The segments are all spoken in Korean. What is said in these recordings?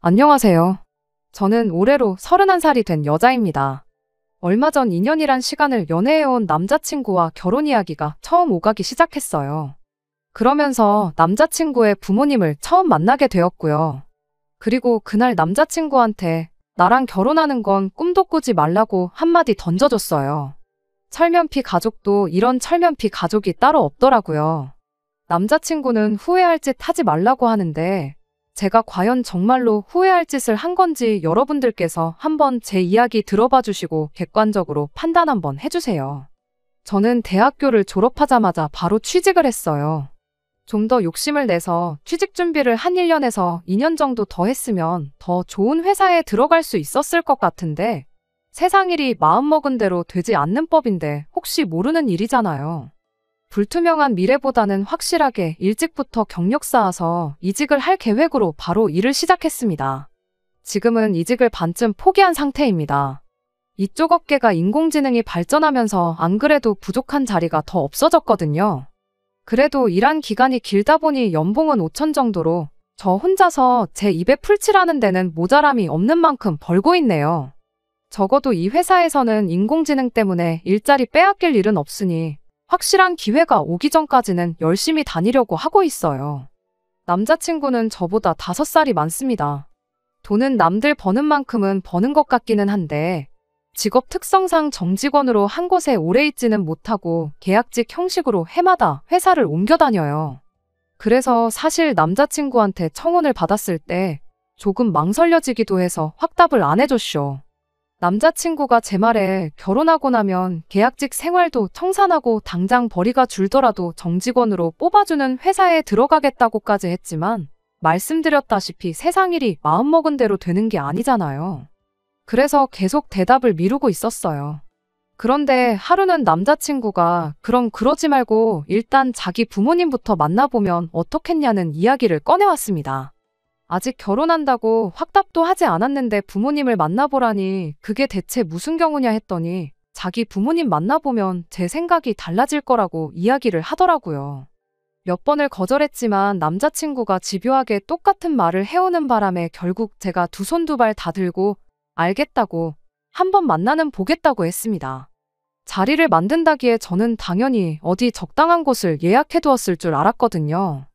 안녕하세요. 저는 올해로 31살이 된 여자입니다. 얼마 전 2년이란 시간을 연애해온 남자친구와 결혼 이야기가 처음 오가기 시작했어요. 그러면서 남자친구의 부모님을 처음 만나게 되었고요. 그리고 그날 남자친구한테 나랑 결혼하는 건 꿈도 꾸지 말라고 한마디 던져줬어요. 철면피 가족도 이런 철면피 가족이 따로 없더라고요. 남자친구는 후회할 짓 하지 말라고 하는데 제가 과연 정말로 후회할 짓을 한 건지 여러분들께서 한번 제 이야기 들어봐 주시고 객관적으로 판단 한번 해주세요. 저는 대학교를 졸업하자마자 바로 취직을 했어요. 좀 더 욕심을 내서 취직 준비를 한 1년에서 2년 정도 더 했으면 더 좋은 회사에 들어갈 수 있었을 것 같은데 세상 일이 마음먹은 대로 되지 않는 법인데 혹시 모르는 일이잖아요. 불투명한 미래보다는 확실하게 일찍부터 경력 쌓아서 이직을 할 계획으로 바로 일을 시작했습니다. 지금은 이직을 반쯤 포기한 상태입니다. 이쪽 업계가 인공지능이 발전하면서 안 그래도 부족한 자리가 더 없어졌거든요. 그래도 일한 기간이 길다 보니 연봉은 5천 정도로 저 혼자서 제 입에 풀칠하는 데는 모자람이 없는 만큼 벌고 있네요. 적어도 이 회사에서는 인공지능 때문에 일자리 빼앗길 일은 없으니 확실한 기회가 오기 전까지는 열심히 다니려고 하고 있어요. 남자친구는 저보다 5살이 많습니다. 돈은 남들 버는 만큼은 버는 것 같기는 한데 직업 특성상 정직원으로 한 곳에 오래 있지는 못하고 계약직 형식으로 해마다 회사를 옮겨 다녀요. 그래서 사실 남자친구한테 청혼을 받았을 때 조금 망설여지기도 해서 확답을 안 해줬쇼. 남자친구가 제 말에 결혼하고 나면 계약직 생활도 청산하고 당장 벌이가 줄더라도 정직원으로 뽑아주는 회사에 들어가겠다고까지 했지만 말씀드렸다시피 세상 일이 마음먹은 대로 되는 게 아니잖아요. 그래서 계속 대답을 미루고 있었어요. 그런데 하루는 남자친구가 그럼 그러지 말고 일단 자기 부모님부터 만나보면 어떻겠냐는 이야기를 꺼내왔습니다. 아직 결혼한다고 확답도 하지 않았는데 부모님을 만나보라니 그게 대체 무슨 경우냐 했더니 자기 부모님 만나보면 제 생각이 달라질 거라고 이야기를 하더라고요. 몇 번을 거절했지만 남자친구가 집요하게 똑같은 말을 해오는 바람에 결국 제가 두 손 두 발 다 들고 알겠다고 한번 만나는 보겠다고 했습니다. 자리를 만든다기에 저는 당연히 어디 적당한 곳을 예약해두었을 줄 알았거든요.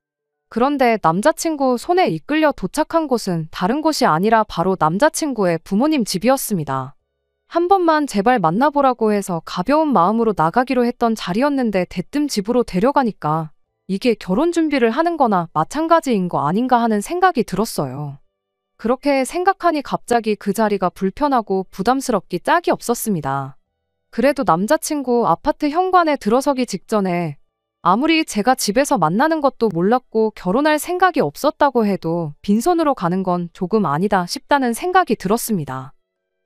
그런데 남자친구 손에 이끌려 도착한 곳은 다른 곳이 아니라 바로 남자친구의 부모님 집이었습니다. 한 번만 제발 만나보라고 해서 가벼운 마음으로 나가기로 했던 자리였는데 대뜸 집으로 데려가니까 이게 결혼 준비를 하는 거나 마찬가지인 거 아닌가 하는 생각이 들었어요. 그렇게 생각하니 갑자기 그 자리가 불편하고 부담스럽기 짝이 없었습니다. 그래도 남자친구 아파트 현관에 들어서기 직전에 아무리 제가 집에서 만나는 것도 몰랐고 결혼할 생각이 없었다고 해도 빈손으로 가는 건 조금 아니다 싶다는 생각이 들었습니다.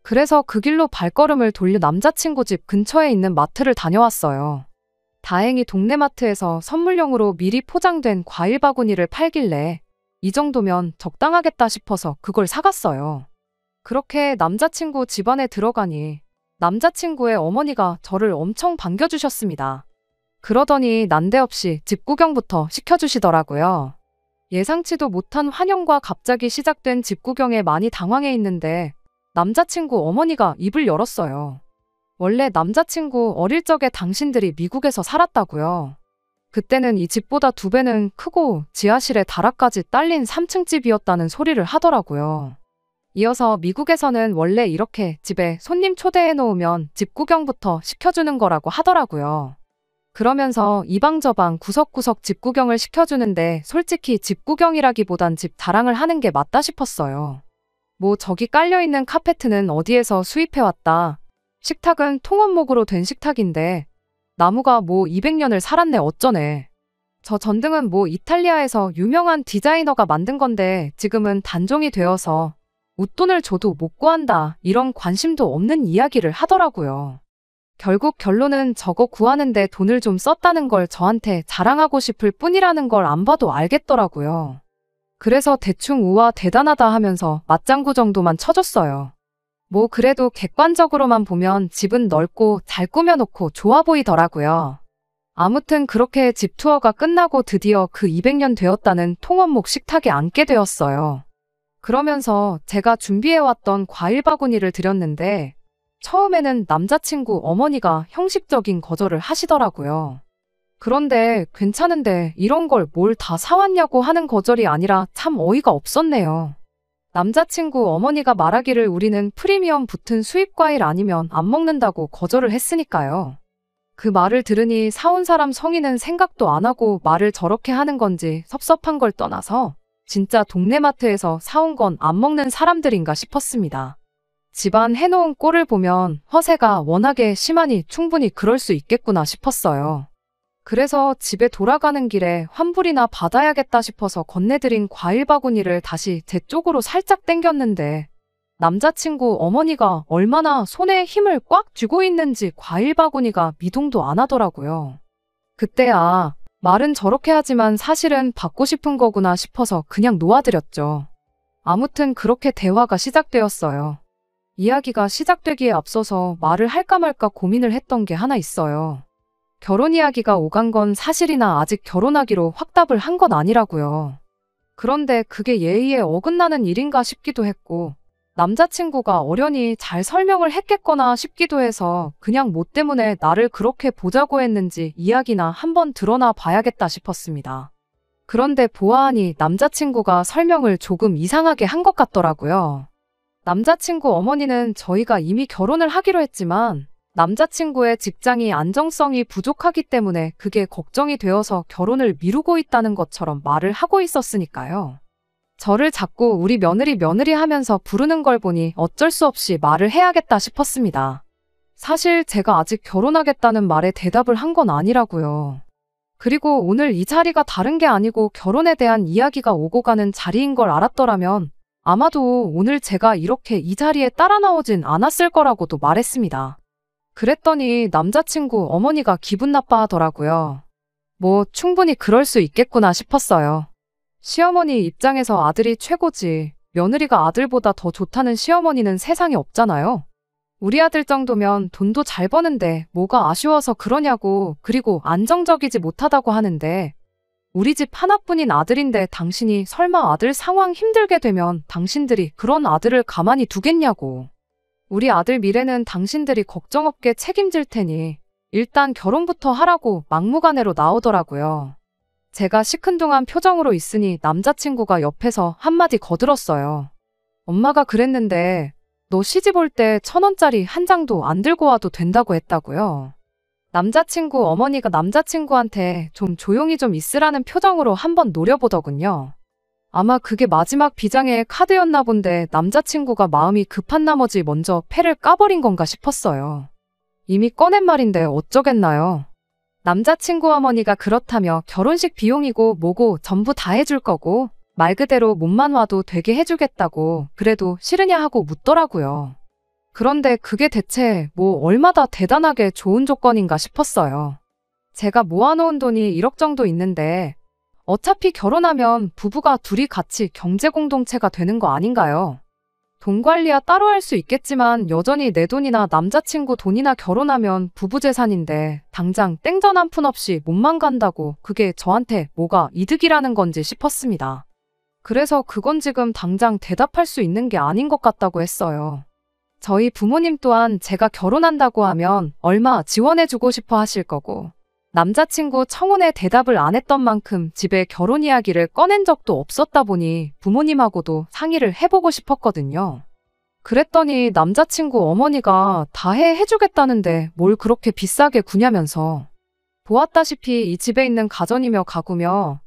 그래서 그 길로 발걸음을 돌려 남자친구 집 근처에 있는 마트를 다녀왔어요. 다행히 동네 마트에서 선물용으로 미리 포장된 과일 바구니를 팔길래 이 정도면 적당하겠다 싶어서 그걸 사갔어요. 그렇게 남자친구 집안에 들어가니 남자친구의 어머니가 저를 엄청 반겨주셨습니다. 그러더니 난데없이 집 구경부터 시켜주시더라고요. 예상치도 못한 환영과 갑자기 시작된 집 구경에 많이 당황해 있는데 남자친구 어머니가 입을 열었어요. 원래 남자친구 어릴 적에 당신들이 미국에서 살았다고요. 그때는 이 집보다 2배는 크고 지하실에 다락까지 딸린 3층 집이었다는 소리를 하더라고요. 이어서 미국에서는 원래 이렇게 집에 손님 초대해 놓으면 집 구경부터 시켜주는 거라고 하더라고요. 그러면서 이 방 저 방 구석구석 집 구경을 시켜주는데 솔직히 집 구경이라기보단 집 자랑을 하는 게 맞다 싶었어요. 뭐 저기 깔려있는 카페트는 어디에서 수입해왔다. 식탁은 통원목으로 된 식탁인데 나무가 뭐 200년을 살았네 어쩌네. 저 전등은 뭐 이탈리아에서 유명한 디자이너가 만든 건데 지금은 단종이 되어서 웃돈을 줘도 못 구한다. 이런 관심도 없는 이야기를 하더라고요. 결국 결론은 저거 구하는데 돈을 좀 썼다는 걸 저한테 자랑하고 싶을 뿐이라는 걸 안 봐도 알겠더라고요. 그래서 대충 우와 대단하다 하면서 맞장구 정도만 쳐줬어요. 뭐 그래도 객관적으로만 보면 집은 넓고 잘 꾸며놓고 좋아 보이더라고요. 아무튼 그렇게 집 투어가 끝나고 드디어 그 200년 되었다는 통원목 식탁에 앉게 되었어요. 그러면서 제가 준비해왔던 과일 바구니를 드렸는데 처음에는 남자친구 어머니가 형식적인 거절을 하시더라고요. 그런데 괜찮은데 이런 걸 뭘 다 사왔냐고 하는 거절이 아니라 참 어이가 없었네요. 남자친구 어머니가 말하기를 우리는 프리미엄 붙은 수입 과일 아니면 안 먹는다고 거절을 했으니까요. 그 말을 들으니 사온 사람 성의는 생각도 안 하고 말을 저렇게 하는 건지 섭섭한 걸 떠나서 진짜 동네 마트에서 사온 건 안 먹는 사람들인가 싶었습니다. 집안 해놓은 꼴을 보면 허세가 워낙에 심하니 충분히 그럴 수 있겠구나 싶었어요. 그래서 집에 돌아가는 길에 환불이나 받아야겠다 싶어서 건네드린 과일 바구니를 다시 제 쪽으로 살짝 당겼는데 남자친구 어머니가 얼마나 손에 힘을 꽉 쥐고 있는지 과일 바구니가 미동도 안 하더라고요. 그때 말은 저렇게 하지만 사실은 받고 싶은 거구나 싶어서 그냥 놓아드렸죠. 아무튼 그렇게 대화가 시작되었어요. 이야기가 시작되기에 앞서서 말을 할까 말까 고민을 했던 게 하나 있어요. 결혼 이야기가 오간 건 사실이나 아직 결혼하기로 확답을 한 건 아니라고요. 그런데 그게 예의에 어긋나는 일인가 싶기도 했고 남자친구가 어련히 잘 설명을 했겠거나 싶기도 해서 그냥 뭐 때문에 나를 그렇게 보자고 했는지 이야기나 한번 드러나 봐야겠다 싶었습니다. 그런데 보아하니 남자친구가 설명을 조금 이상하게 한 것 같더라고요. 남자친구 어머니는 저희가 이미 결혼을 하기로 했지만 남자친구의 직장이 안정성이 부족하기 때문에 그게 걱정이 되어서 결혼을 미루고 있다는 것처럼 말을 하고 있었으니까요. 저를 자꾸 우리 며느리 하면서 부르는 걸 보니 어쩔 수 없이 말을 해야겠다 싶었습니다. 사실 제가 아직 결혼하겠다는 말에 대답을 한 건 아니라고요. 그리고 오늘 이 자리가 다른 게 아니고 결혼에 대한 이야기가 오고 가는 자리인 걸 알았더라면 아마도 오늘 제가 이렇게 이 자리에 따라 나오진 않았을 거라고도 말했습니다. 그랬더니 남자친구 어머니가 기분 나빠하더라고요. 뭐 충분히 그럴 수 있겠구나 싶었어요. 시어머니 입장에서 아들이 최고지. 며느리가 아들보다 더 좋다는 시어머니는 세상에 없잖아요. 우리 아들 정도면 돈도 잘 버는데 뭐가 아쉬워서 그러냐고. 그리고 안정적이지 못하다고 하는데 우리 집 하나뿐인 아들인데 당신이 설마 아들 상황 힘들게 되면 당신들이 그런 아들을 가만히 두겠냐고. 우리 아들 미래는 당신들이 걱정 없게 책임질 테니 일단 결혼부터 하라고 막무가내로 나오더라고요. 제가 시큰둥한 표정으로 있으니 남자친구가 옆에서 한마디 거들었어요. 엄마가 그랬는데 너 시집 올 때 1,000원짜리 한 장도 안 들고 와도 된다고 했다고요. 남자친구 어머니가 남자친구한테 좀 조용히 좀 있으라는 표정으로 한번 노려보더군요. 아마 그게 마지막 비장의 카드였나 본데 남자친구가 마음이 급한 나머지 먼저 패를 까버린 건가 싶었어요. 이미 꺼낸 말인데 어쩌겠나요. 남자친구 어머니가 그렇다며 결혼식 비용이고 뭐고 전부 다 해줄 거고 말 그대로 몸만 와도 되게 해주겠다고 그래도 싫으냐 하고 묻더라고요. 그런데 그게 대체 뭐 얼마나 대단하게 좋은 조건인가 싶었어요. 제가 모아놓은 돈이 1억 정도 있는데 어차피 결혼하면 부부가 둘이 같이 경제공동체가 되는 거 아닌가요? 돈 관리야 따로 할 수 있겠지만 여전히 내 돈이나 남자친구 돈이나 결혼하면 부부 재산인데 당장 땡전 한 푼 없이 몸만 간다고 그게 저한테 뭐가 이득이라는 건지 싶었습니다. 그래서 그건 지금 당장 대답할 수 있는 게 아닌 것 같다고 했어요. 저희 부모님 또한 제가 결혼한다고 하면 얼마 지원해주고 싶어 하실 거고 남자친구 청혼에 대답을 안 했던 만큼 집에 결혼 이야기를 꺼낸 적도 없었다 보니 부모님하고도 상의를 해보고 싶었거든요. 그랬더니 남자친구 어머니가 다 해주겠다는데 뭘 그렇게 비싸게 구냐면서 보았다시피 이 집에 있는 가전이며 가구며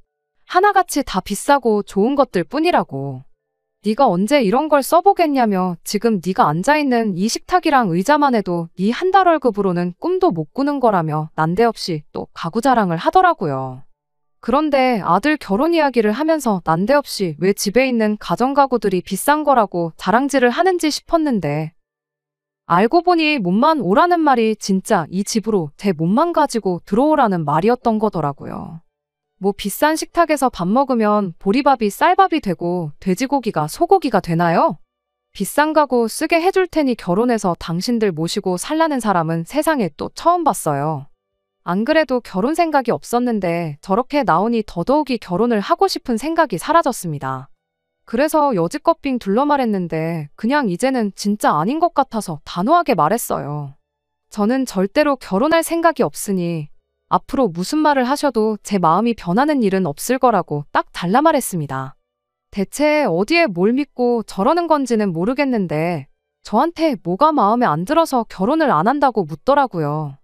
하나같이 다 비싸고 좋은 것들 뿐이라고. 네가 언제 이런 걸 써보겠냐며 지금 네가 앉아있는 이 식탁이랑 의자만 해도 네 한 달 월급으로는 꿈도 못 꾸는 거라며 난데없이 또 가구 자랑을 하더라고요. 그런데 아들 결혼 이야기를 하면서 난데없이 왜 집에 있는 가전가구들이 비싼 거라고 자랑질을 하는지 싶었는데 알고 보니 몸만 오라는 말이 진짜 이 집으로 제 몸만 가지고 들어오라는 말이었던 거더라고요. 뭐 비싼 식탁에서 밥 먹으면 보리밥이 쌀밥이 되고 돼지고기가 소고기가 되나요? 비싼 가구 쓰게 해줄 테니 결혼해서 당신들 모시고 살라는 사람은 세상에 또 처음 봤어요. 안 그래도 결혼 생각이 없었는데 저렇게 나오니 더더욱이 결혼을 하고 싶은 생각이 사라졌습니다. 그래서 여지껏 빙 둘러 말했는데 그냥 이제는 진짜 아닌 것 같아서 단호하게 말했어요. 저는 절대로 결혼할 생각이 없으니 앞으로 무슨 말을 하셔도 제 마음이 변하는 일은 없을 거라고 딱 잘라 말했습니다. 대체 어디에 뭘 믿고 저러는 건지는 모르겠는데 저한테 뭐가 마음에 안 들어서 결혼을 안 한다고 묻더라고요.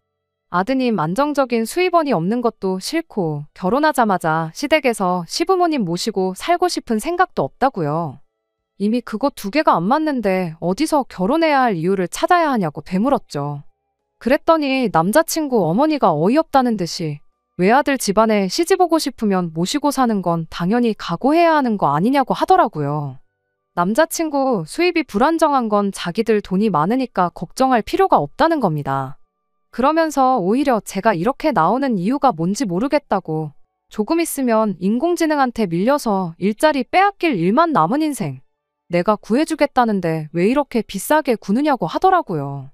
아드님 안정적인 수입원이 없는 것도 싫고 결혼하자마자 시댁에서 시부모님 모시고 살고 싶은 생각도 없다고요. 이미 그거 두 개가 안 맞는데 어디서 결혼해야 할 이유를 찾아야 하냐고 되물었죠. 그랬더니 남자친구 어머니가 어이없다는 듯이 외아들 집안에 시집 오고 싶으면 모시고 사는 건 당연히 각오해야 하는 거 아니냐고 하더라고요. 남자친구 수입이 불안정한 건 자기들 돈이 많으니까 걱정할 필요가 없다는 겁니다. 그러면서 오히려 제가 이렇게 나오는 이유가 뭔지 모르겠다고 조금 있으면 인공지능한테 밀려서 일자리 빼앗길 일만 남은 인생 내가 구해주겠다는데 왜 이렇게 비싸게 구느냐고 하더라고요.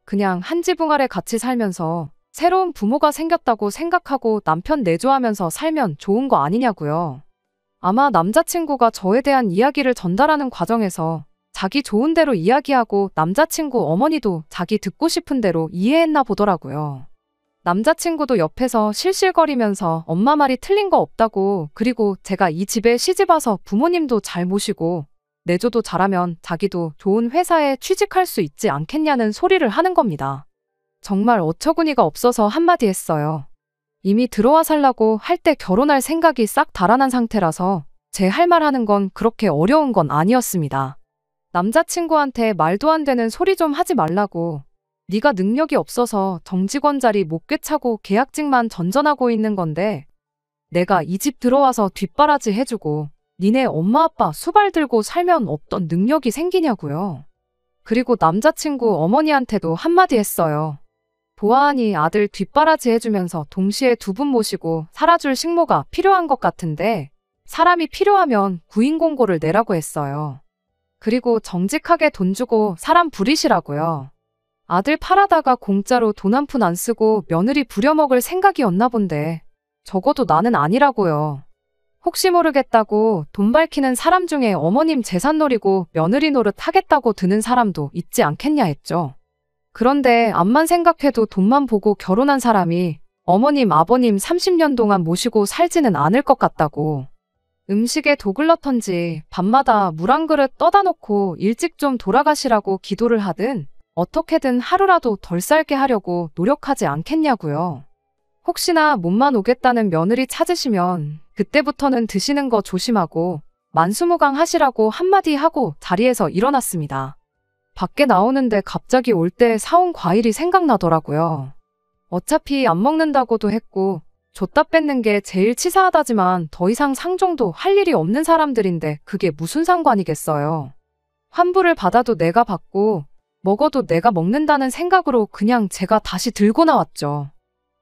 그냥 한 지붕 아래 같이 살면서 새로운 부모가 생겼다고 생각하고 남편 내조하면서 살면 좋은 거 아니냐고요. 아마 남자친구가 저에 대한 이야기를 전달하는 과정에서 자기 좋은 대로 이야기하고 남자친구 어머니도 자기 듣고 싶은 대로 이해했나 보더라고요. 남자친구도 옆에서 실실거리면서 엄마 말이 틀린 거 없다고 그리고 제가 이 집에 시집와서 부모님도 잘 모시고 내조도 잘하면 자기도 좋은 회사에 취직할 수 있지 않겠냐는 소리를 하는 겁니다. 정말 어처구니가 없어서 한마디 했어요. 이미 들어와 살라고 할 때 결혼할 생각이 싹 달아난 상태라서 제 할 말 하는 건 그렇게 어려운 건 아니었습니다. 남자친구한테 말도 안 되는 소리 좀 하지 말라고 네가 능력이 없어서 정직원 자리 못 꿰차고 계약직만 전전하고 있는 건데 내가 이 집 들어와서 뒷바라지 해주고 니네 엄마 아빠 수발 들고 살면 어떤 능력이 생기냐고요. 그리고 남자친구 어머니한테도 한마디 했어요. 보아하니 아들 뒷바라지 해주면서 동시에 두 분 모시고 살아줄 식모가 필요한 것 같은데 사람이 필요하면 구인공고를 내라고 했어요. 그리고 정직하게 돈 주고 사람 부리시라고요. 아들 팔아다가 공짜로 돈 한 푼 안 쓰고 며느리 부려먹을 생각이었나 본데 적어도 나는 아니라고요. 혹시 모르겠다고 돈 밝히는 사람 중에 어머님 재산 노리고 며느리 노릇 하겠다고 드는 사람도 있지 않겠냐 했죠. 그런데 암만 생각해도 돈만 보고 결혼한 사람이 어머님 아버님 30년 동안 모시고 살지는 않을 것 같다고. 음식에 독을 넣던지 밤마다 물 한 그릇 떠다 놓고 일찍 좀 돌아가시라고 기도를 하든 어떻게든 하루라도 덜 살게 하려고 노력하지 않겠냐고요. 혹시나 몸만 오겠다는 며느리 찾으시면 그때부터는 드시는 거 조심하고 만수무강 하시라고 한마디 하고 자리에서 일어났습니다. 밖에 나오는데 갑자기 올 때 사온 과일이 생각나더라고요. 어차피 안 먹는다고도 했고 줬다 뺏는 게 제일 치사하다지만 더 이상 상종도 할 일이 없는 사람들인데 그게 무슨 상관이겠어요. 환불을 받아도 내가 받고 먹어도 내가 먹는다는 생각으로 그냥 제가 다시 들고 나왔죠.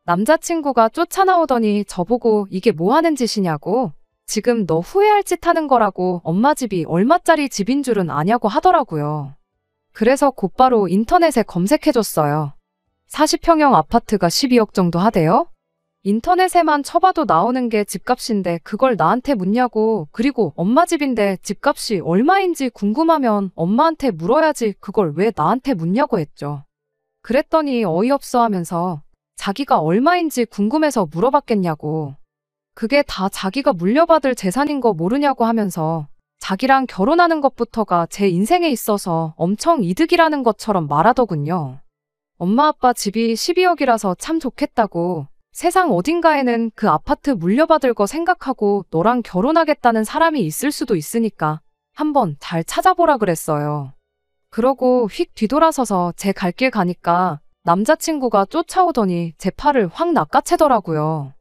남자친구가 쫓아나오더니 저보고 이게 뭐 하는 짓이냐고 지금 너 후회할 짓 하는 거라고 엄마 집이 얼마짜리 집인 줄은 아냐고 하더라고요. 그래서 곧바로 인터넷에 검색해줬어요. 40평형 아파트가 12억 정도 하대요? 인터넷에만 쳐봐도 나오는 게 집값인데 그걸 나한테 묻냐고. 그리고 엄마 집인데 집값이 얼마인지 궁금하면 엄마한테 물어야지 그걸 왜 나한테 묻냐고 했죠. 그랬더니 어이없어 하면서 자기가 얼마인지 궁금해서 물어봤겠냐고. 그게 다 자기가 물려받을 재산인 거 모르냐고 하면서 자기랑 결혼하는 것부터가 제 인생에 있어서 엄청 이득이라는 것처럼 말하더군요. 엄마 아빠 집이 12억이라서 참 좋겠다고. 세상 어딘가에는 그 아파트 물려받을 거 생각하고 너랑 결혼하겠다는 사람이 있을 수도 있으니까 한번 잘 찾아보라 그랬어요. 그러고 휙 뒤돌아서서 제 갈 길 가니까 남자친구가 쫓아오더니 제 팔을 확 낚아채더라고요.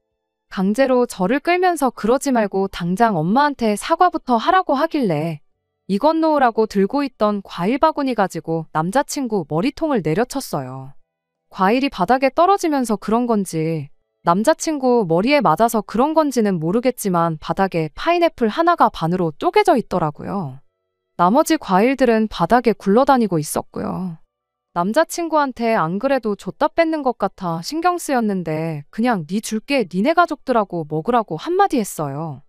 강제로 저를 끌면서 그러지 말고 당장 엄마한테 사과부터 하라고 하길래 이건 놓으라고 들고 있던 과일 바구니 가지고 남자친구 머리통을 내려쳤어요. 과일이 바닥에 떨어지면서 그런 건지 남자친구 머리에 맞아서 그런 건지는 모르겠지만 바닥에 파인애플 하나가 반으로 쪼개져 있더라고요. 나머지 과일들은 바닥에 굴러다니고 있었고요. 남자친구한테 안 그래도 줬다 뺏는 것 같아 신경 쓰였는데 그냥 네 줄게 니네 가족들하고 먹으라고 한마디 했어요.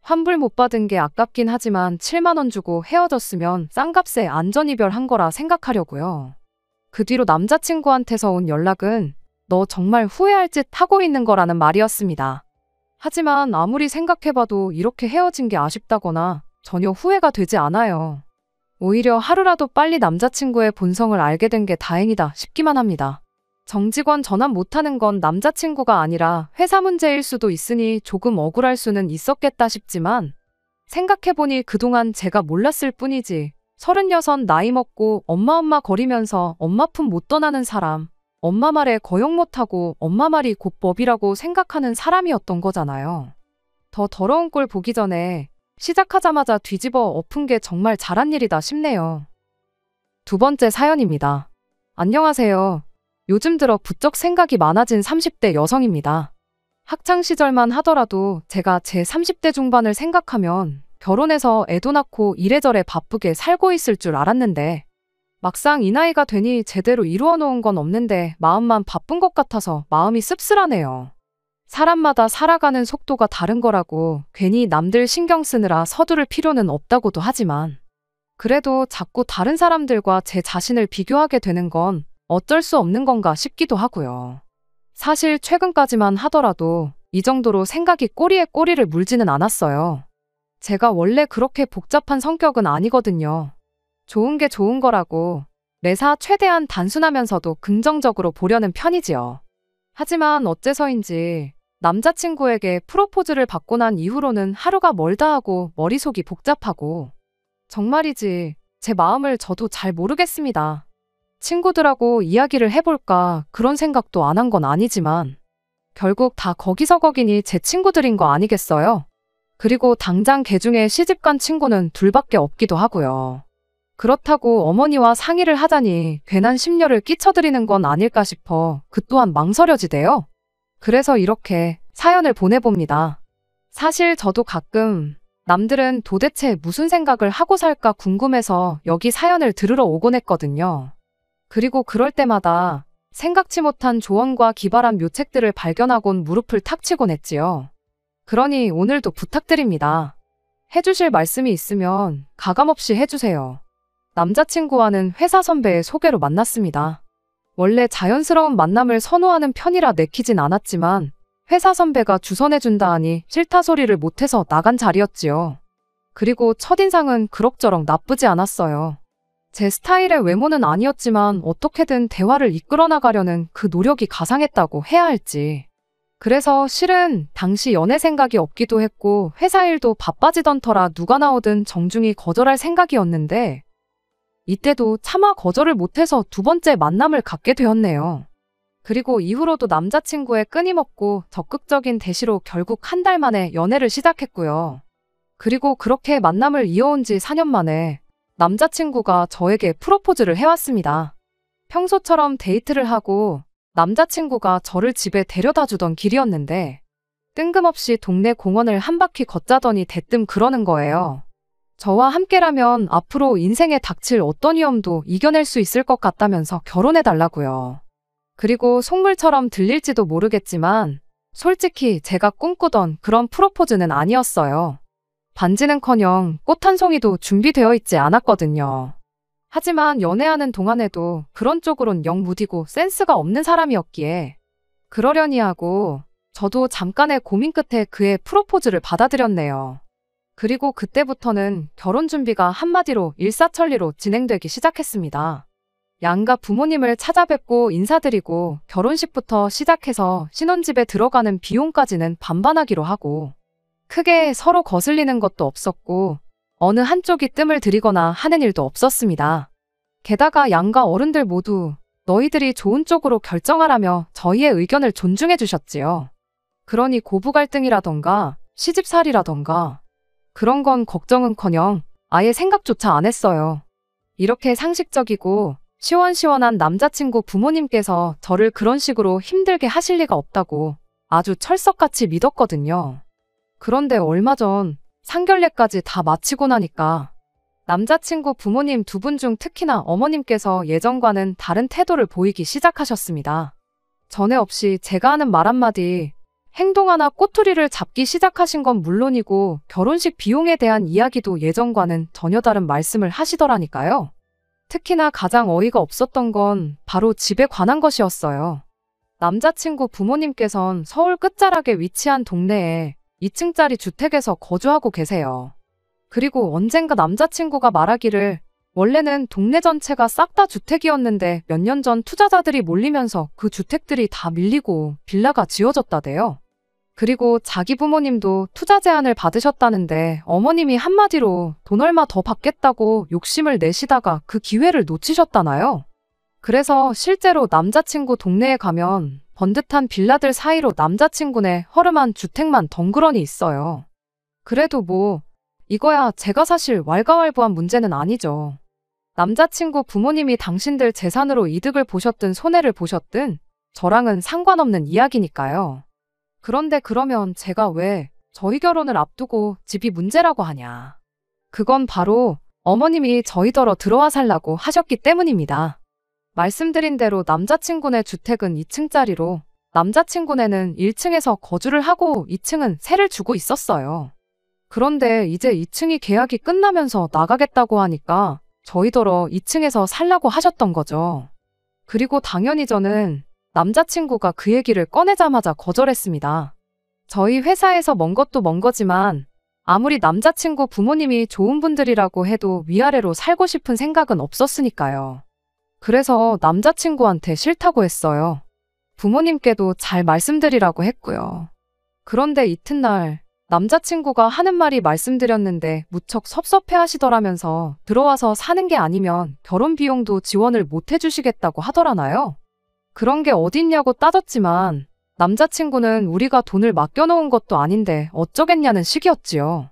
환불 못 받은 게 아깝긴 하지만 7만 원 주고 헤어졌으면 싼값에 안전이별한 거라 생각하려고요. 그 뒤로 남자친구한테서 온 연락은 너 정말 후회할 짓 하고 있는 거라는 말이었습니다. 하지만 아무리 생각해봐도 이렇게 헤어진 게 아쉽다거나 전혀 후회가 되지 않아요. 오히려 하루라도 빨리 남자친구의 본성을 알게 된 게 다행이다 싶기만 합니다. 정직원 전환 못하는 건 남자친구가 아니라 회사 문제일 수도 있으니 조금 억울할 수는 있었겠다 싶지만 생각해보니 그동안 제가 몰랐을 뿐이지 36 나이 먹고 엄마 거리면서 엄마 품 못 떠나는 사람, 엄마 말에 거역 못하고 엄마 말이 곧 법이라고 생각하는 사람이었던 거잖아요. 더 더러운 꼴 보기 전에 시작하자마자 뒤집어 엎은 게 정말 잘한 일이다 싶네요. 두 번째 사연입니다. 안녕하세요. 요즘 들어 부쩍 생각이 많아진 30대 여성입니다. 학창시절만 하더라도 제가 제 30대 중반을 생각하면 결혼해서 애도 낳고 이래저래 바쁘게 살고 있을 줄 알았는데 막상 이 나이가 되니 제대로 이루어 놓은 건 없는데 마음만 바쁜 것 같아서 마음이 씁쓸하네요. 사람마다 살아가는 속도가 다른 거라고 괜히 남들 신경 쓰느라 서두를 필요는 없다고도 하지만 그래도 자꾸 다른 사람들과 제 자신을 비교하게 되는 건 어쩔 수 없는 건가 싶기도 하고요. 사실 최근까지만 하더라도 이 정도로 생각이 꼬리에 꼬리를 물지는 않았어요. 제가 원래 그렇게 복잡한 성격은 아니거든요. 좋은 게 좋은 거라고 매사 최대한 단순하면서도 긍정적으로 보려는 편이지요. 하지만 어째서인지 남자친구에게 프로포즈를 받고 난 이후로는 하루가 멀다 하고 머릿속이 복잡하고 정말이지 제 마음을 저도 잘 모르겠습니다. 친구들하고 이야기를 해볼까 그런 생각도 안 한 건 아니지만 결국 다 거기서 거기니 제 친구들인 거 아니겠어요? 그리고 당장 걔 중에 시집간 친구는 둘밖에 없기도 하고요. 그렇다고 어머니와 상의를 하자니 괜한 심려를 끼쳐드리는 건 아닐까 싶어 그 또한 망설여지대요. 그래서 이렇게 사연을 보내봅니다. 사실 저도 가끔 남들은 도대체 무슨 생각을 하고 살까 궁금해서 여기 사연을 들으러 오곤 했거든요. 그리고 그럴 때마다 생각지 못한 조언과 기발한 묘책들을 발견하곤 무릎을 탁 치곤 했지요. 그러니 오늘도 부탁드립니다. 해주실 말씀이 있으면 가감없이 해주세요. 남자친구와는 회사 선배의 소개로 만났습니다. 원래 자연스러운 만남을 선호하는 편이라 내키진 않았지만 회사 선배가 주선해준다 하니 싫다 소리를 못해서 나간 자리였지요. 그리고 첫인상은 그럭저럭 나쁘지 않았어요. 제 스타일의 외모는 아니었지만 어떻게든 대화를 이끌어 나가려는 그 노력이 가상했다고 해야 할지. 그래서 실은 당시 연애 생각이 없기도 했고 회사 일도 바빠지던 터라 누가 나오든 정중히 거절할 생각이었는데 이때도 차마 거절을 못해서 두 번째 만남을 갖게 되었네요. 그리고 이후로도 남자친구의 끊임없고 적극적인 대시로 결국 한 달 만에 연애를 시작했고요. 그리고 그렇게 만남을 이어온 지 4년 만에 남자친구가 저에게 프로포즈를 해왔습니다. 평소처럼 데이트를 하고 남자친구가 저를 집에 데려다 주던 길이었는데 뜬금없이 동네 공원을 한 바퀴 걷자더니 대뜸 그러는 거예요. 저와 함께라면 앞으로 인생에 닥칠 어떤 위험도 이겨낼 수 있을 것 같다면서 결혼해달라고요. 그리고 속물처럼 들릴지도 모르겠지만 솔직히 제가 꿈꾸던 그런 프로포즈는 아니었어요. 반지는커녕 꽃 한 송이도 준비되어 있지 않았거든요. 하지만 연애하는 동안에도 그런 쪽으론 영 무디고 센스가 없는 사람이었기에 그러려니 하고 저도 잠깐의 고민 끝에 그의 프로포즈를 받아들였네요. 그리고 그때부터는 결혼 준비가 한마디로 일사천리로 진행되기 시작했습니다. 양가 부모님을 찾아뵙고 인사드리고 결혼식부터 시작해서 신혼집에 들어가는 비용까지는 반반하기로 하고 크게 서로 거슬리는 것도 없었고 어느 한쪽이 뜸을 들이거나 하는 일도 없었습니다. 게다가 양가 어른들 모두 너희들이 좋은 쪽으로 결정하라며 저희의 의견을 존중해 주셨지요. 그러니 고부 갈등이라던가 시집살이라던가 그런 건 걱정은커녕 아예 생각조차 안 했어요. 이렇게 상식적이고 시원시원한 남자친구 부모님께서 저를 그런 식으로 힘들게 하실 리가 없다고 아주 철석같이 믿었거든요. 그런데 얼마 전 상견례까지 다 마치고 나니까 남자친구 부모님 두 분 중 특히나 어머님께서 예전과는 다른 태도를 보이기 시작하셨습니다. 전에 없이 제가 하는 말 한마디 행동 하나 꼬투리를 잡기 시작하신 건 물론이고 결혼식 비용에 대한 이야기도 예전과는 전혀 다른 말씀을 하시더라니까요. 특히나 가장 어이가 없었던 건 바로 집에 관한 것이었어요. 남자친구 부모님께선 서울 끝자락에 위치한 동네에 2층짜리 주택에서 거주하고 계세요. 그리고 언젠가 남자친구가 말하기를 원래는 동네 전체가 싹 다 주택이었는데 몇 년 전 투자자들이 몰리면서 그 주택들이 다 밀리고 빌라가 지어졌다대요. 그리고 자기 부모님도 투자 제안을 받으셨다는데 어머님이 한마디로 돈 얼마 더 받겠다고 욕심을 내시다가 그 기회를 놓치셨다나요? 그래서 실제로 남자친구 동네에 가면 번듯한 빌라들 사이로 남자친구네 허름한 주택만 덩그러니 있어요. 그래도 뭐 이거야 제가 사실 왈가왈부한 문제는 아니죠. 남자친구 부모님이 당신들 재산으로 이득을 보셨든 손해를 보셨든 저랑은 상관없는 이야기니까요. 그런데 그러면 제가 왜 저희 결혼을 앞두고 집이 문제라고 하냐. 그건 바로 어머님이 저희더러 들어와 살라고 하셨기 때문입니다. 말씀드린 대로 남자친구네 주택은 2층짜리로 남자친구네는 1층에서 거주를 하고 2층은 세를 주고 있었어요. 그런데 이제 2층이 계약이 끝나면서 나가겠다고 하니까 저희더러 2층에서 살라고 하셨던 거죠. 그리고 당연히 저는 남자친구가 그 얘기를 꺼내자마자 거절했습니다. 저희 회사에서 먼 것도 먼 거지만 아무리 남자친구 부모님이 좋은 분들이라고 해도 위아래로 살고 싶은 생각은 없었으니까요. 그래서 남자친구한테 싫다고 했어요. 부모님께도 잘 말씀드리라고 했고요. 그런데 이튿날 남자친구가 하는 말이 말씀드렸는데 무척 섭섭해 하시더라면서 들어와서 사는 게 아니면 결혼 비용도 지원을 못 해주시겠다고 하더라나요? 그런 게 어딨냐고 따졌지만 남자친구는 우리가 돈을 맡겨놓은 것도 아닌데 어쩌겠냐는 식이었지요.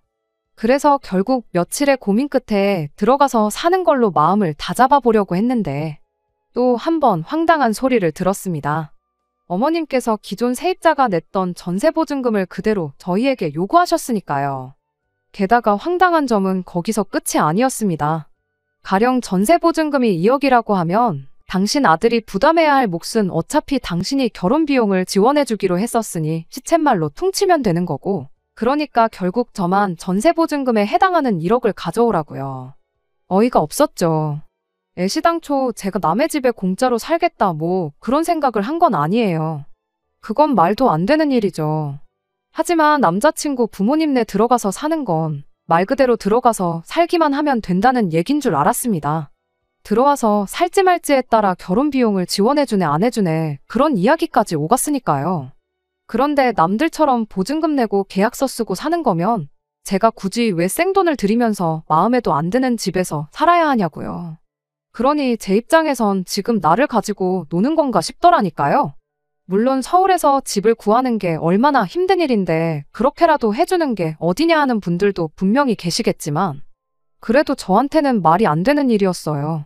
그래서 결국 며칠의 고민 끝에 들어가서 사는 걸로 마음을 다잡아 보려고 했는데 또 한 번 황당한 소리를 들었습니다. 어머님께서 기존 세입자가 냈던 전세보증금을 그대로 저희에게 요구하셨으니까요. 게다가 황당한 점은 거기서 끝이 아니었습니다. 가령 전세보증금이 2억이라고 하면 당신 아들이 부담해야 할 몫은 어차피 당신이 결혼 비용을 지원해주기로 했었으니 시쳇말로 퉁치면 되는 거고, 그러니까 결국 저만 전세보증금에 해당하는 1억을 가져오라고요. 어이가 없었죠. 애시당초 제가 남의 집에 공짜로 살겠다 뭐 그런 생각을 한 건 아니에요. 그건 말도 안 되는 일이죠. 하지만 남자친구 부모님네 들어가서 사는 건 말 그대로 들어가서 살기만 하면 된다는 얘긴 줄 알았습니다. 들어와서 살지 말지에 따라 결혼 비용을 지원해주네 안 해주네 그런 이야기까지 오갔으니까요. 그런데 남들처럼 보증금 내고 계약서 쓰고 사는 거면 제가 굳이 왜 생돈을 들이면서 마음에도 안 드는 집에서 살아야 하냐고요. 그러니 제 입장에선 지금 나를 가지고 노는 건가 싶더라니까요. 물론 서울에서 집을 구하는 게 얼마나 힘든 일인데 그렇게라도 해주는 게 어디냐 하는 분들도 분명히 계시겠지만 그래도 저한테는 말이 안 되는 일이었어요.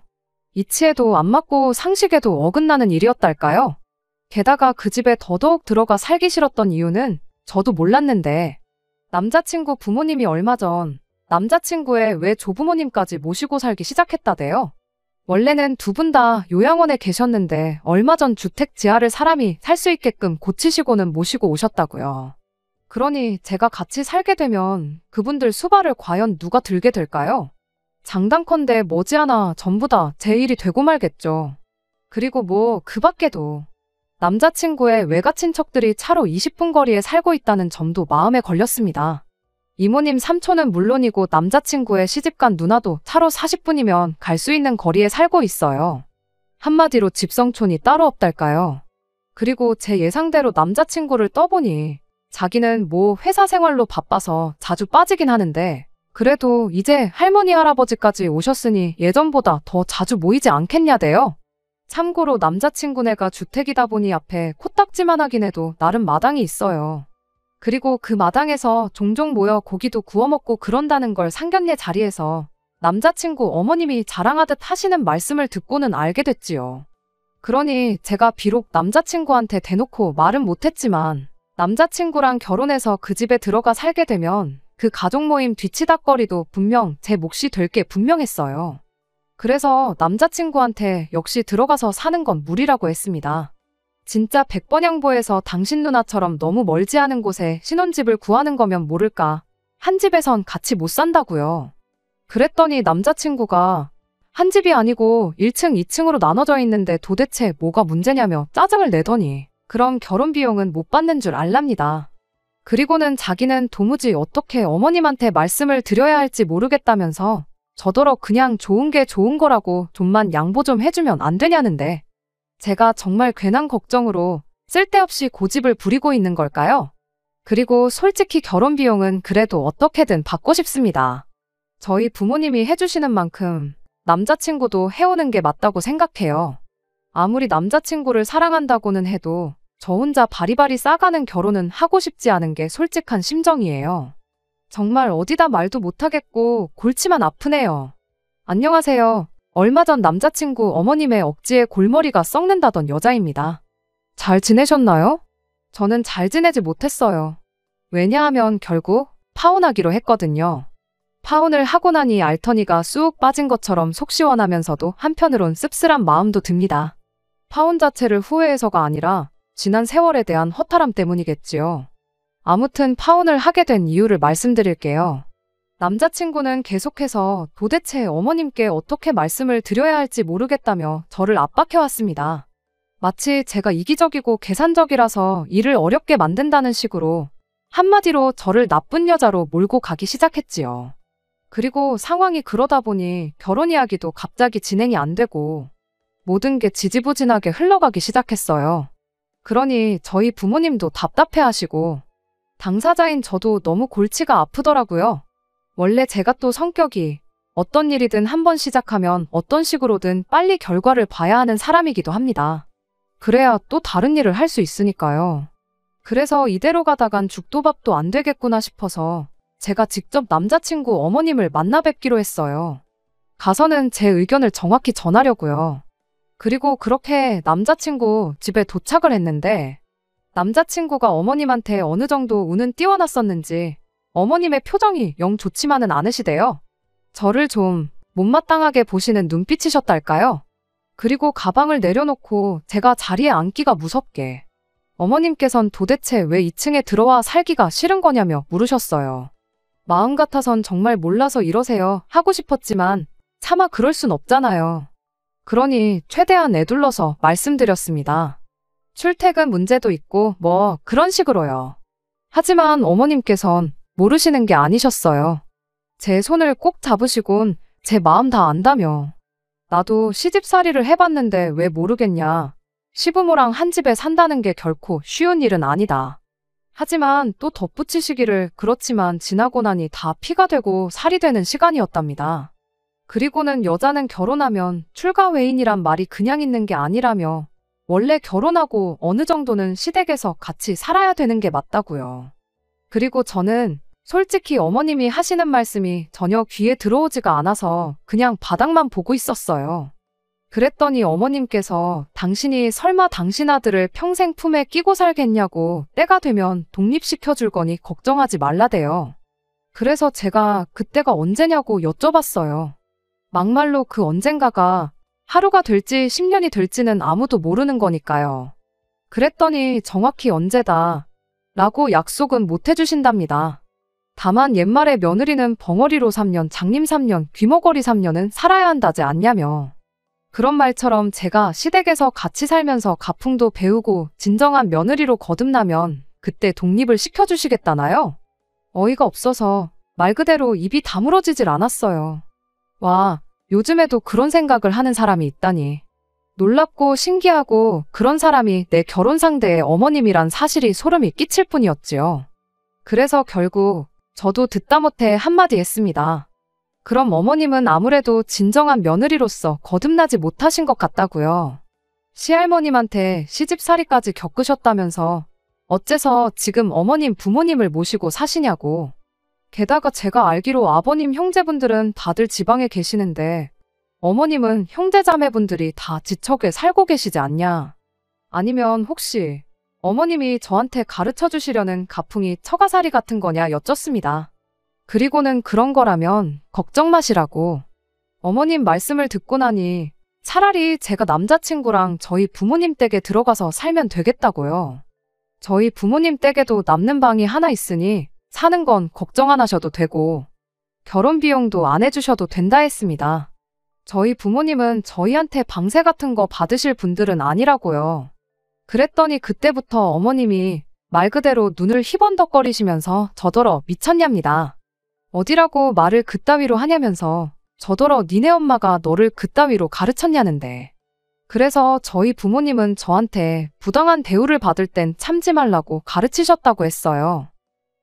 이치에도 안 맞고 상식에도 어긋나는 일이었달까요? 게다가 그 집에 더더욱 들어가 살기 싫었던 이유는 저도 몰랐는데 남자친구 부모님이 얼마 전 남자친구의 외조부모님까지 모시고 살기 시작했다대요. 원래는 두 분 다 요양원에 계셨는데 얼마 전 주택 지하를 사람이 살 수 있게끔 고치시고는 모시고 오셨다고요. 그러니 제가 같이 살게 되면 그분들 수발을 과연 누가 들게 될까요? 장단컨대 머지않아 전부 다 제 일이 되고 말겠죠. 그리고 뭐 그 밖에도 남자친구의 외가 친척들이 차로 20분 거리에 살고 있다는 점도 마음에 걸렸습니다. 이모님 삼촌은 물론이고 남자친구의 시집간 누나도 차로 40분이면 갈 수 있는 거리에 살고 있어요. 한마디로 집성촌이 따로 없달까요. 그리고 제 예상대로 남자친구를 떠보니 자기는 뭐 회사 생활로 바빠서 자주 빠지긴 하는데 그래도 이제 할머니 할아버지까지 오셨으니 예전보다 더 자주 모이지 않겠냐대요. 참고로 남자친구네가 주택이다 보니 앞에 코딱지만 하긴 해도 나름 마당이 있어요. 그리고 그 마당에서 종종 모여 고기도 구워 먹고 그런다는 걸 상견례 자리에서 남자친구 어머님이 자랑하듯 하시는 말씀을 듣고는 알게 됐지요. 그러니 제가 비록 남자친구한테 대놓고 말은 못했지만 남자친구랑 결혼해서 그 집에 들어가 살게 되면 그 가족 모임 뒤치다꺼리도 분명 제 몫이 될 게 분명했어요. 그래서 남자친구한테 역시 들어가서 사는 건 무리라고 했습니다. 진짜 백번양보에서 당신 누나처럼 너무 멀지 않은 곳에 신혼집을 구하는 거면 모를까. 한 집에선 같이 못 산다고요. 그랬더니 남자친구가 한 집이 아니고 1층, 2층으로 나눠져 있는데 도대체 뭐가 문제냐며 짜증을 내더니 그럼 결혼 비용은 못 받는 줄 알랍니다. 그리고는 자기는 도무지 어떻게 어머님한테 말씀을 드려야 할지 모르겠다면서 저더러 그냥 좋은 게 좋은 거라고 좀만 양보 좀 해주면 안 되냐는데 제가 정말 괜한 걱정으로 쓸데없이 고집을 부리고 있는 걸까요? 그리고 솔직히 결혼 비용은 그래도 어떻게든 받고 싶습니다. 저희 부모님이 해주시는 만큼 남자친구도 해오는 게 맞다고 생각해요. 아무리 남자친구를 사랑한다고는 해도 저 혼자 바리바리 싸가는 결혼은 하고 싶지 않은 게 솔직한 심정이에요. 정말 어디다 말도 못하겠고 골치만 아프네요. 안녕하세요. 얼마 전 남자친구 어머님의 억지에 골머리가 썩는다던 여자입니다. 잘 지내셨나요? 저는 잘 지내지 못했어요. 왜냐하면 결국 파혼하기로 했거든요. 파혼을 하고 나니 알터니가 쑥 빠진 것처럼 속 시원하면서도 한편으론 씁쓸한 마음도 듭니다. 파혼 자체를 후회해서가 아니라 지난 세월에 대한 허탈함 때문이겠지요. 아무튼 파혼을 하게 된 이유를 말씀드릴게요. 남자친구는 계속해서 도대체 어머님께 어떻게 말씀을 드려야 할지 모르겠다며 저를 압박해왔습니다. 마치 제가 이기적이고 계산적이라서 일을 어렵게 만든다는 식으로 한마디로 저를 나쁜 여자로 몰고 가기 시작했지요. 그리고 상황이 그러다 보니 결혼 이야기도 갑자기 진행이 안 되고 모든 게 지지부진하게 흘러가기 시작했어요. 그러니 저희 부모님도 답답해하시고 당사자인 저도 너무 골치가 아프더라고요. 원래 제가 또 성격이 어떤 일이든 한번 시작하면 어떤 식으로든 빨리 결과를 봐야 하는 사람이기도 합니다. 그래야 또 다른 일을 할 수 있으니까요. 그래서 이대로 가다간 죽도 밥도 안 되겠구나 싶어서 제가 직접 남자친구 어머님을 만나 뵙기로 했어요. 가서는 제 의견을 정확히 전하려고요. 그리고 그렇게 남자친구 집에 도착을 했는데 남자친구가 어머님한테 어느 정도 운은 띄워놨었는지 어머님의 표정이 영 좋지만은 않으시대요. 저를 좀 못마땅하게 보시는 눈빛이셨달까요? 그리고 가방을 내려놓고 제가 자리에 앉기가 무섭게 어머님께선 도대체 왜 2층에 들어와 살기가 싫은 거냐며 물으셨어요. 마음 같아선 정말 몰라서 이러세요 하고 싶었지만 차마 그럴 순 없잖아요. 그러니 최대한 애둘러서 말씀드렸습니다. 출퇴근 문제도 있고 뭐 그런 식으로요. 하지만 어머님께선 모르시는 게 아니셨어요. 제 손을 꼭 잡으시곤 제 마음 다 안다며. 나도 시집살이를 해봤는데 왜 모르겠냐. 시부모랑 한 집에 산다는 게 결코 쉬운 일은 아니다. 하지만 또 덧붙이시기를 그렇지만 지나고 나니 다 피가 되고 살이 되는 시간이었답니다. 그리고는 여자는 결혼하면 출가회인이란 말이 그냥 있는 게 아니라며 원래 결혼하고 어느 정도는 시댁에서 같이 살아야 되는 게 맞다고요. 그리고 저는 솔직히 어머님이 하시는 말씀이 전혀 귀에 들어오지가 않아서 그냥 바닥만 보고 있었어요. 그랬더니 어머님께서 당신이 설마 당신 아들을 평생 품에 끼고 살겠냐고 때가 되면 독립시켜줄 거니 걱정하지 말라대요. 그래서 제가 그때가 언제냐고 여쭤봤어요. 막말로 그 언젠가가 하루가 될지 10년이 될지는 아무도 모르는 거니까요. 그랬더니 정확히 언제다 라고 약속은 못 해주신답니다. 다만 옛말에 며느리는 벙어리로 3년, 장님 3년, 귀머거리 3년은 살아야 한다지 않냐며. 그런 말처럼 제가 시댁에서 같이 살면서 가풍도 배우고 진정한 며느리로 거듭나면 그때 독립을 시켜주시겠다나요? 어이가 없어서 말 그대로 입이 다물어지질 않았어요. 와, 요즘에도 그런 생각을 하는 사람이 있다니. 놀랍고 신기하고 그런 사람이 내 결혼 상대의 어머님이란 사실이 소름이 끼칠 뿐이었지요. 그래서 결국 저도 듣다 못해 한마디 했습니다. 그럼 어머님은 아무래도 진정한 며느리로서 거듭나지 못하신 것 같다고요. 시할머님한테 시집살이까지 겪으셨다면서 어째서 지금 어머님 부모님을 모시고 사시냐고. 게다가 제가 알기로 아버님 형제분들은 다들 지방에 계시는데 어머님은 형제자매분들이 다 지척에 살고 계시지 않냐. 아니면 혹시 어머님이 저한테 가르쳐 주시려는 가풍이 처가살이 같은 거냐 여쭙습니다. 그리고는 그런 거라면 걱정 마시라고. 어머님 말씀을 듣고 나니 차라리 제가 남자친구랑 저희 부모님 댁에 들어가서 살면 되겠다고요. 저희 부모님 댁에도 남는 방이 하나 있으니 사는 건 걱정 안 하셔도 되고 결혼 비용도 안 해주셔도 된다 했습니다. 저희 부모님은 저희한테 방세 같은 거 받으실 분들은 아니라고요. 그랬더니 그때부터 어머님이 말 그대로 눈을 희번덕거리시면서 저더러 미쳤냐입니다. 어디라고 말을 그따위로 하냐면서 저더러 니네 엄마가 너를 그따위로 가르쳤냐는데. 그래서 저희 부모님은 저한테 부당한 대우를 받을 땐 참지 말라고 가르치셨다고 했어요.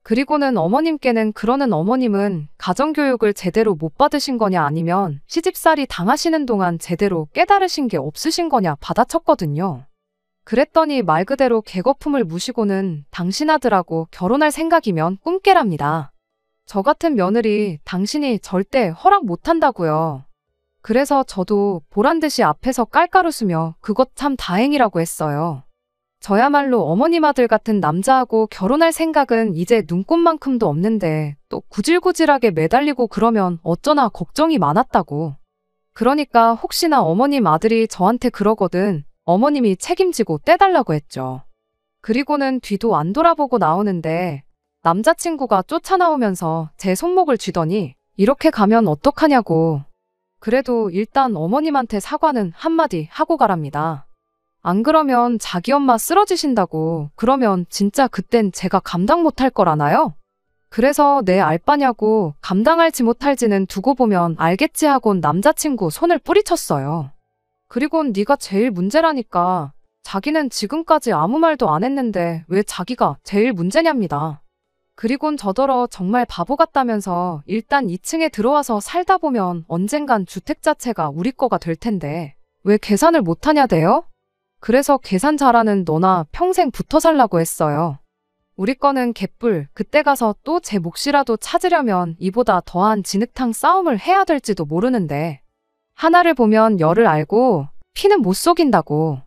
그리고는 어머님께는 그러는 어머님은 가정교육을 제대로 못 받으신 거냐 아니면 시집살이 당하시는 동안 제대로 깨달으신 게 없으신 거냐 받아쳤거든요. 그랬더니 말 그대로 개거품을 무시고는 당신 아들하고 결혼할 생각이면 꿈깨랍니다. 저 같은 며느리 당신이 절대 허락 못한다고요. 그래서 저도 보란듯이 앞에서 깔깔 웃으며 그것 참 다행이라고 했어요. 저야말로 어머님 아들 같은 남자하고 결혼할 생각은 이제 눈꼽만큼도 없는데 또 구질구질하게 매달리고 그러면 어쩌나 걱정이 많았다고. 그러니까 혹시나 어머님 아들이 저한테 그러거든 어머님이 책임지고 떼달라고 했죠. 그리고는 뒤도 안 돌아보고 나오는데 남자친구가 쫓아나오면서 제 손목을 쥐더니 이렇게 가면 어떡하냐고. 그래도 일단 어머님한테 사과는 한마디 하고 가랍니다. 안 그러면 자기 엄마 쓰러지신다고. 그러면 진짜 그땐 제가 감당 못할 거라나요? 그래서 내 알바냐고 감당할지 못할지는 두고 보면 알겠지 하곤 남자친구 손을 뿌리쳤어요. 그리곤 네가 제일 문제라니까. 자기는 지금까지 아무 말도 안 했는데 왜 자기가 제일 문제냐입니다. 그리곤 저더러 정말 바보 같다면서 일단 2층에 들어와서 살다 보면 언젠간 주택 자체가 우리 거가 될 텐데 왜 계산을 못하냐대요? 그래서 계산 잘하는 너나 평생 붙어 살라고 했어요. 우리 거는 개뿔. 그때 가서 또 제 몫이라도 찾으려면 이보다 더한 진흙탕 싸움을 해야 될지도 모르는데 하나를 보면 열을 알고 피는 못 속인다고.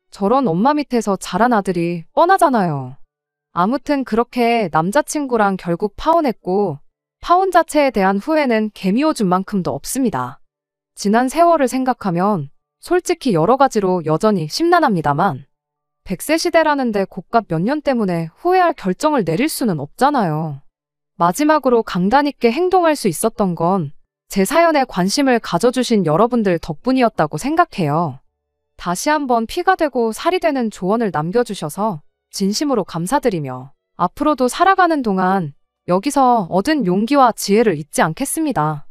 저런 엄마 밑에서 자란 아들이 뻔하잖아요. 아무튼 그렇게 남자친구랑 결국 파혼했고 파혼 자체에 대한 후회는 개미오줌 만큼도 없습니다. 지난 세월을 생각하면 솔직히 여러 가지로 여전히 심란합니다만 100세 시대라는데 고값 몇 년 때문에 후회할 결정을 내릴 수는 없잖아요. 마지막으로 강단 있게 행동할 수 있었던 건 제 사연에 관심을 가져주신 여러분들 덕분이었다고 생각해요. 다시 한번 피가 되고 살이 되는 조언을 남겨주셔서 진심으로 감사드리며 앞으로도 살아가는 동안 여기서 얻은 용기와 지혜를 잊지 않겠습니다.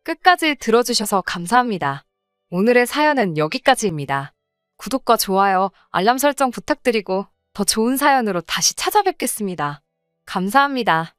끝까지 들어주셔서 감사합니다. 오늘의 사연은 여기까지입니다. 구독과 좋아요, 알람 설정 부탁드리고 더 좋은 사연으로 다시 찾아뵙겠습니다. 감사합니다.